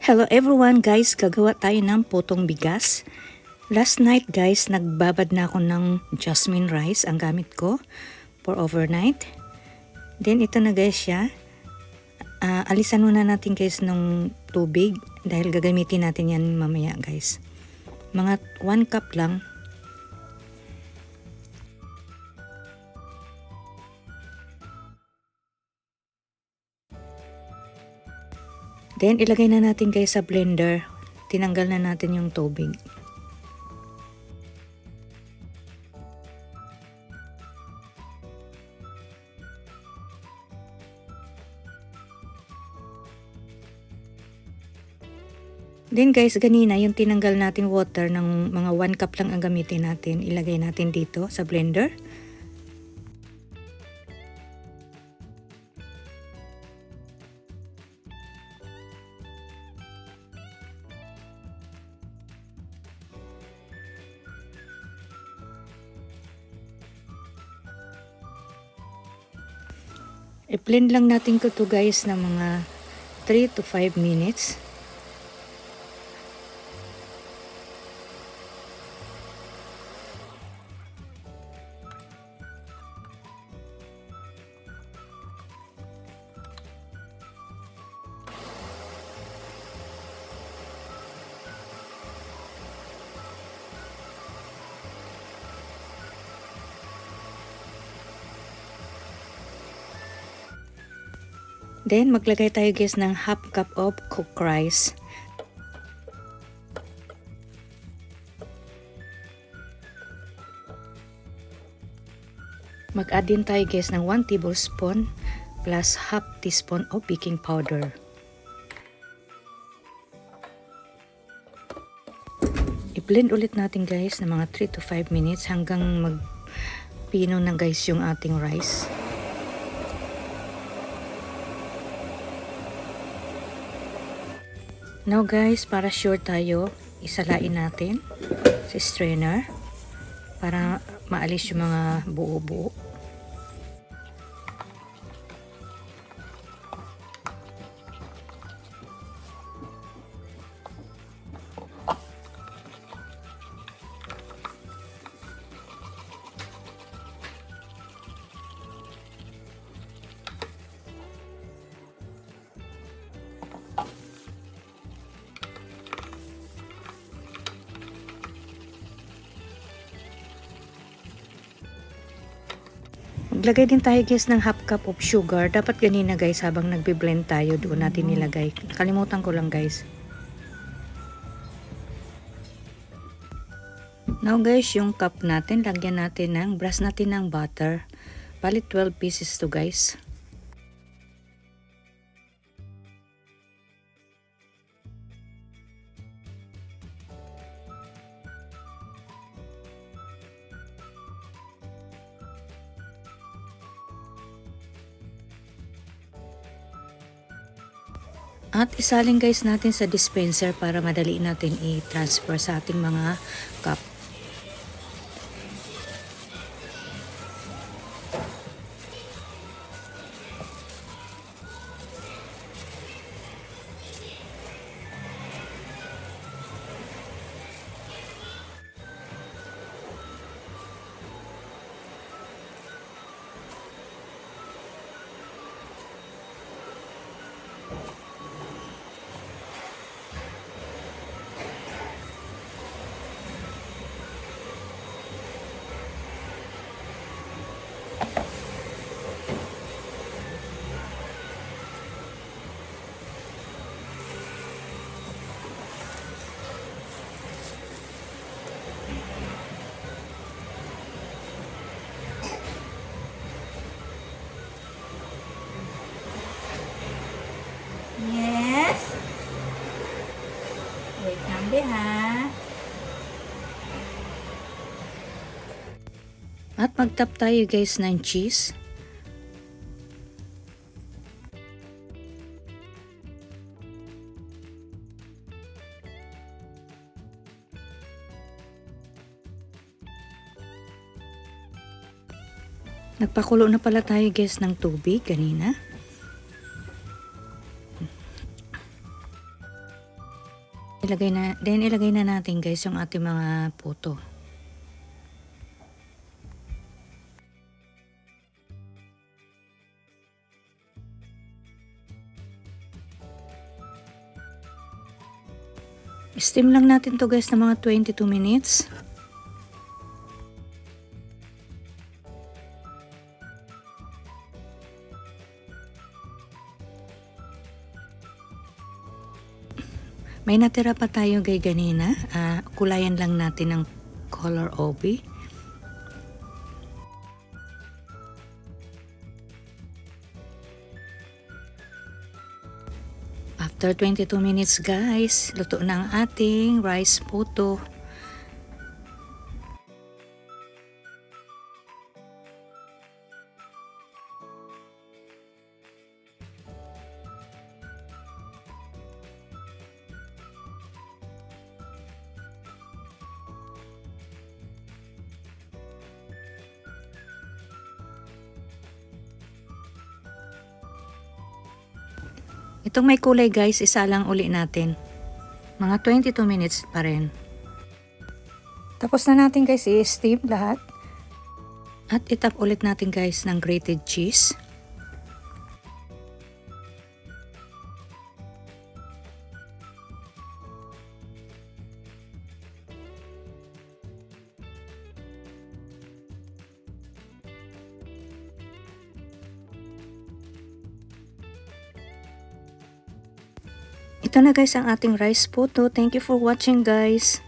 Hello everyone guys, gagawa tayo ng putong bigas. Last night guys, nagbabad na ako ng jasmine rice ang gamit ko for overnight. Then ito na guys siya. Alisan muna natin guys ng tubig dahil gagamitin natin yan mamaya guys. Mga 1 cup lang. Then ilagay na natin guys sa blender. Tinanggal na natin yung tubig. Then guys, ganina yung tinanggal natin water ng mga 1 cup lang ang gamitin natin. Ilagay natin dito sa blender. I-blend lang natin ko to guys ng mga 3 to 5 minutes. Then, maglagay tayo guys ng half cup of cooked rice. Mag-add din tayo guys ng 1 tablespoon plus half teaspoon of baking powder. I-blend ulit natin guys ng mga 3 to 5 minutes hanggang magpino na guys yung ating rice. Now guys, para sure tayo, isalain natin sa strainer para maalis yung mga buo-buo. Maglagay din tayo guys ng half cup of sugar. Dapat ganina guys habang nagbe-blend tayo doon natin nilagay. Nakalimutan ko lang guys. Now guys, yung cup natin, lagyan natin ng brush natin ng butter. Bali 12 pieces to guys. At isalin guys natin sa dispenser para madali natin i-transfer sa ating mga cup. Yes. Wait lang ha. At mag-tap tayo guys ng cheese. Nagpakulo na pala tayo guys ng tubig kanina. Ilagay na natin guys yung ating mga puto. Steam lang natin to guys na mga 22 minutes. May natira pa tayo gay ganina. Kulayan lang natin ng color OB. After 22 minutes guys, luto na ang ating rice puto. Itong may kulay guys, isa lang uli natin. Mga 22 minutes pa rin. Tapos na natin guys i-steam lahat. At itap ulit natin guys ng grated cheese. Ito na guys ang ating rice puto. Thank you for watching guys.